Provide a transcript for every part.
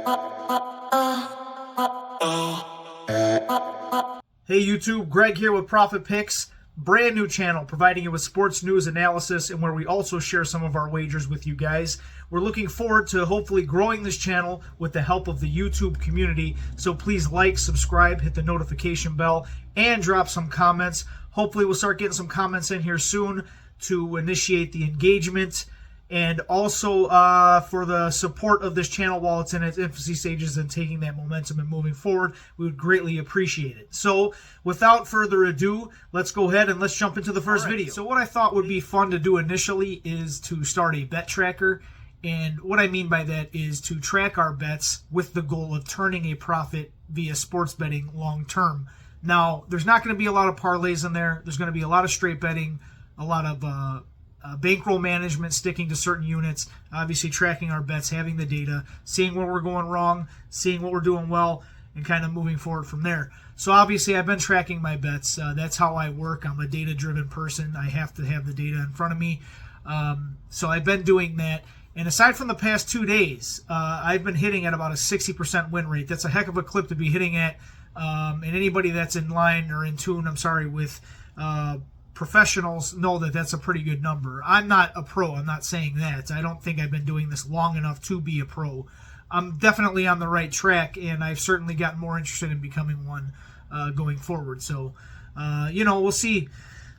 Hey YouTube, Greg here with Pickz, brand new channel providing you with sports news analysis and where we also share some of our wagers with you guys. We're looking forward to hopefully growing this channel with the help of the YouTube community, so please like, subscribe, hit the notification bell, and drop some comments. Hopefully we'll start getting some comments in here soon to initiate the engagement, and also for the support of this channel while it's in its infancy stages and taking that momentum and moving forward. We would greatly appreciate it. So without further ado, let's go ahead and let's jump into the first video. So what I thought would be fun to do initially is to start a bet tracker. And what I mean by that is to track our bets with the goal of turning a profit via sports betting long term. Now, there's not going to be a lot of parlays in there. There's going to be a lot of straight betting, a lot of bankroll management, sticking to certain units, obviously tracking our bets, having the data, seeing where we're going wrong, seeing what we're doing well, and kind of moving forward from there. So obviously I've been tracking my bets. That's how I work. I'm a data-driven person. I have to have the data in front of me. So I've been doing that. And aside from the past 2 days, I've been hitting at about a 60% win rate. That's a heck of a clip to be hitting at. And anybody that's in line or in tune, with professionals know that that's a pretty good number. I'm not a pro. I'm not saying that. I don't think I've been doing this long enough to be a pro. I'm definitely on the right track, and I've certainly gotten more interested in becoming one going forward. So, we'll see.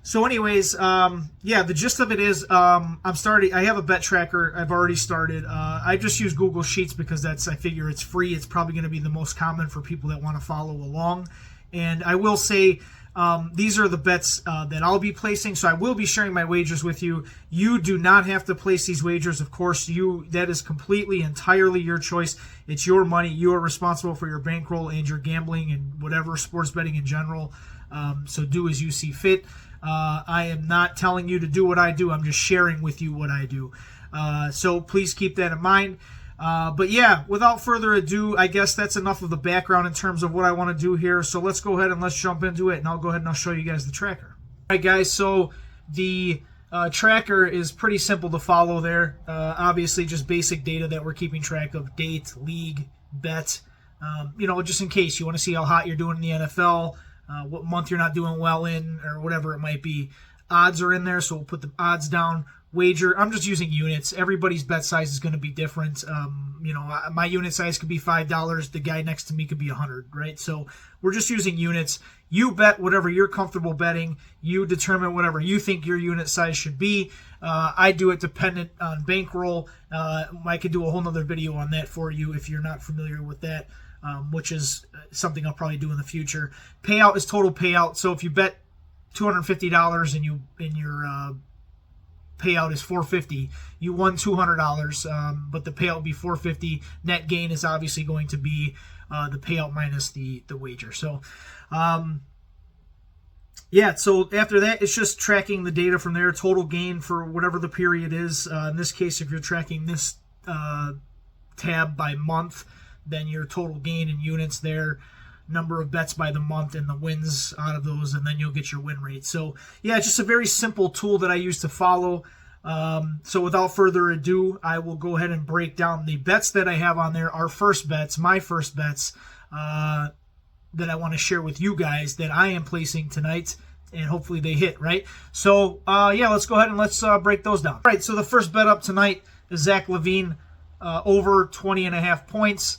So anyways, the gist of it is I have a bet tracker. I've already started. I just use Google Sheets because I figure it's free. It's probably going to be the most common for people that want to follow along. And I will say, these are the bets that I'll be placing, so I will be sharing my wagers with you. You do not have to place these wagers, of course. That is completely, entirely your choice. It's your money. You are responsible for your bankroll and your gambling and whatever sports betting in general. So do as you see fit. I am not telling you to do what I do. I'm just sharing with you what I do. So please keep that in mind. But yeah, without further ado, I guess that's enough of the background in terms of what I want to do here. So let's go ahead and let's jump into it, and I'll go ahead and I'll show you guys the tracker. All right, guys, so the tracker is pretty simple to follow there. Obviously, just basic data that we're keeping track of: date, league, bet. Just in case you want to see how hot you're doing in the NFL, what month you're not doing well in, or whatever it might be. Odds are in there, so we'll put the odds down. Wager, I'm just using units. Everybody's bet size is going to be different. My unit size could be $5. The guy next to me could be 100, right? So we're just using units. You bet whatever you're comfortable betting. You determine whatever you think your unit size should be. I do it dependent on bankroll. I could do a whole nother video on that for you if you're not familiar with that, which is something I'll probably do in the future. Payout is total payout. So if you bet $250 and your payout is $450, you won $200, but the payout will be $450. Net gain is obviously going to be the payout minus the wager. So so after that, it's just tracking the data from there. Total gain for whatever the period is. In this case, if you're tracking this tab by month, then your total gain in units there, number of bets by the month, and the wins out of those, and then you'll get your win rate. So yeah, it's just a very simple tool that I use to follow. So without further ado, I will go ahead and break down the bets that I have on there. Our first bets, my first bets that I want to share with you guys that I am placing tonight, and hopefully they hit, right? So let's go ahead and let's break those down. All right, so the first bet up tonight is Zach LaVine over 20.5 points.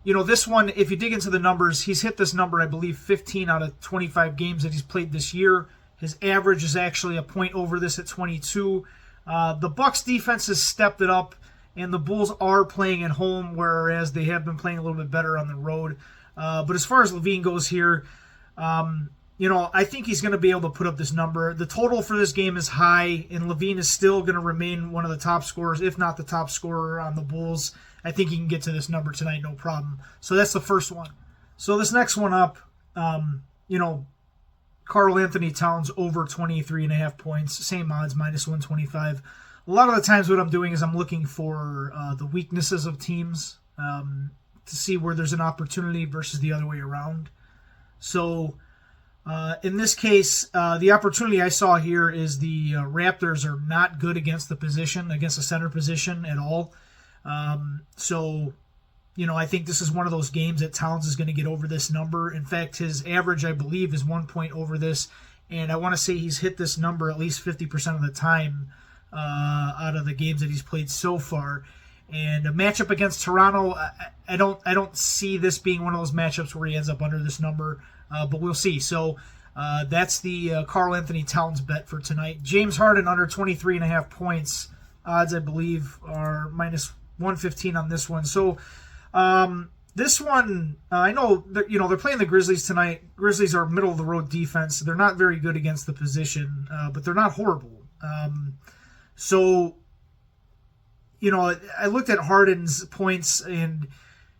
This one, if you dig into the numbers, he's hit this number, I believe, 15 out of 25 games that he's played this year. His average is actually a point over this at 22. The Bucks defense has stepped it up, and the Bulls are playing at home, whereas they have been playing a little bit better on the road. But as far as LaVine goes here, I think he's going to be able to put up this number. The total for this game is high, and LaVine is still going to remain one of the top scorers, if not the top scorer on the Bulls. I think he can get to this number tonight, no problem. So that's the first one. So this next one up, Karl Anthony Towns over 23.5 points, same odds, minus 125. A lot of the times what I'm doing is I'm looking for the weaknesses of teams to see where there's an opportunity versus the other way around. So in this case, the opportunity I saw here is the Raptors are not good against the center position at all. So, I think this is one of those games that Towns is going to get over this number. In fact, his average, I believe, is 1 point over this. And I want to say he's hit this number at least 50% of the time out of the games that he's played so far. And a matchup against Toronto, I don't see this being one of those matchups where he ends up under this number, but we'll see. So that's the Karl Anthony Towns bet for tonight. James Harden under 23.5 points. Odds, I believe, are minus 115 on this one. So this one, I know that, they're playing the Grizzlies tonight. Grizzlies are middle of the road defense. They're not very good against the position, but they're not horrible. So, I looked at Harden's points, and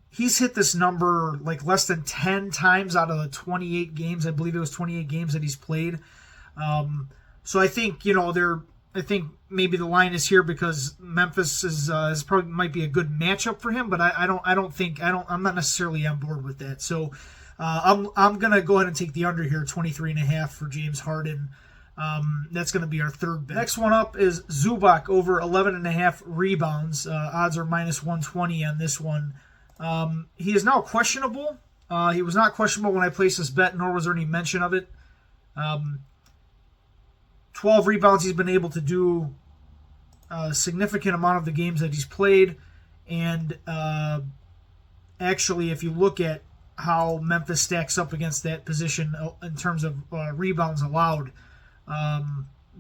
he's hit this number like less than 10 times out of the 28 games. I believe it was 28 games that he's played. So I think, I think maybe the line is here because Memphis is probably might be a good matchup for him, but I'm not necessarily on board with that. So I'm gonna go ahead and take the under here, 23.5 for James Harden. That's going to be our third bet. Next one up is Zubac over 11.5 rebounds. Odds are minus 120 on this one. He is now questionable. He was not questionable when I placed this bet, nor was there any mention of it. 12 rebounds he's been able to do a significant amount of the games that he's played. And actually, if you look at how Memphis stacks up against that position in terms of rebounds allowed,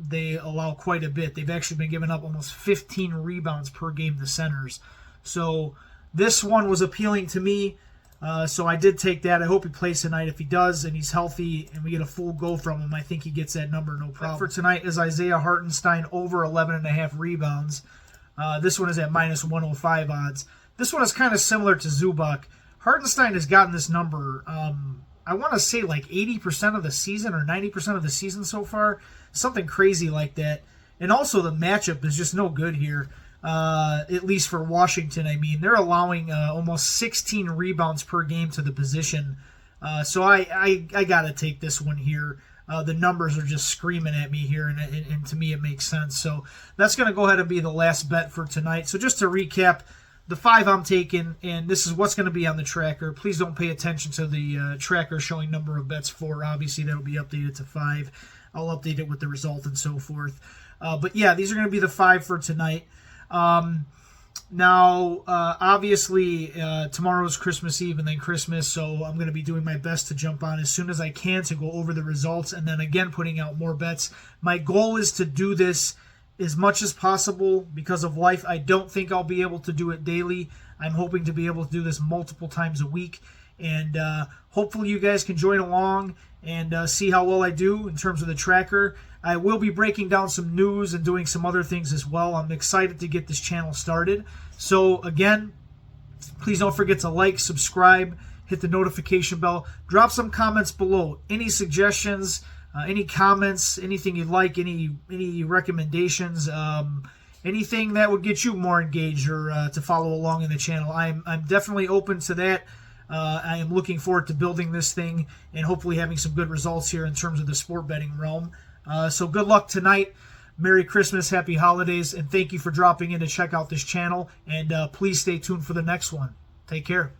they allow quite a bit. They've actually been giving up almost 15 rebounds per game to centers. So this one was appealing to me. So I did take that. I hope he plays tonight. If he does and he's healthy and we get a full go from him, I think he gets that number no problem. For tonight is Isaiah Hartenstein over 11.5 rebounds. This one is at minus 105 odds. This one is kind of similar to Zubac. Hartenstein has gotten this number, I want to say like 80% of the season or 90% of the season so far. Something crazy like that. And also the matchup is just no good here, at least for Washington. I mean, they're allowing almost 16 rebounds per game to the position. So I got to take this one here. The numbers are just screaming at me here, and to me it makes sense. So that's going to go ahead and be the last bet for tonight. So just to recap, the 5 I'm taking, and this is what's going to be on the tracker. Please don't pay attention to the tracker showing number of bets 4. Obviously, that'll be updated to 5. I'll update it with the result and so forth. But yeah, these are going to be the 5 for tonight. Now, obviously, tomorrow's Christmas Eve and then Christmas, so I'm going to be doing my best to jump on as soon as I can to go over the results and then again putting out more bets. My goal is to do this as much as possible. Because of life, I don't think I'll be able to do it daily. I'm hoping to be able to do this multiple times a week, and hopefully you guys can join along and see how well I do in terms of the tracker. I will be breaking down some news and doing some other things as well. I'm excited to get this channel started. So again, please don't forget to like, subscribe, hit the notification bell, drop some comments below. Any suggestions, any comments, anything you'd like, any recommendations, anything that would get you more engaged or to follow along in the channel. I'm definitely open to that. I am looking forward to building this thing and hopefully having some good results here in terms of the sport betting realm. So good luck tonight. Merry Christmas, Happy Holidays, and thank you for dropping in to check out this channel. And please stay tuned for the next one. Take care.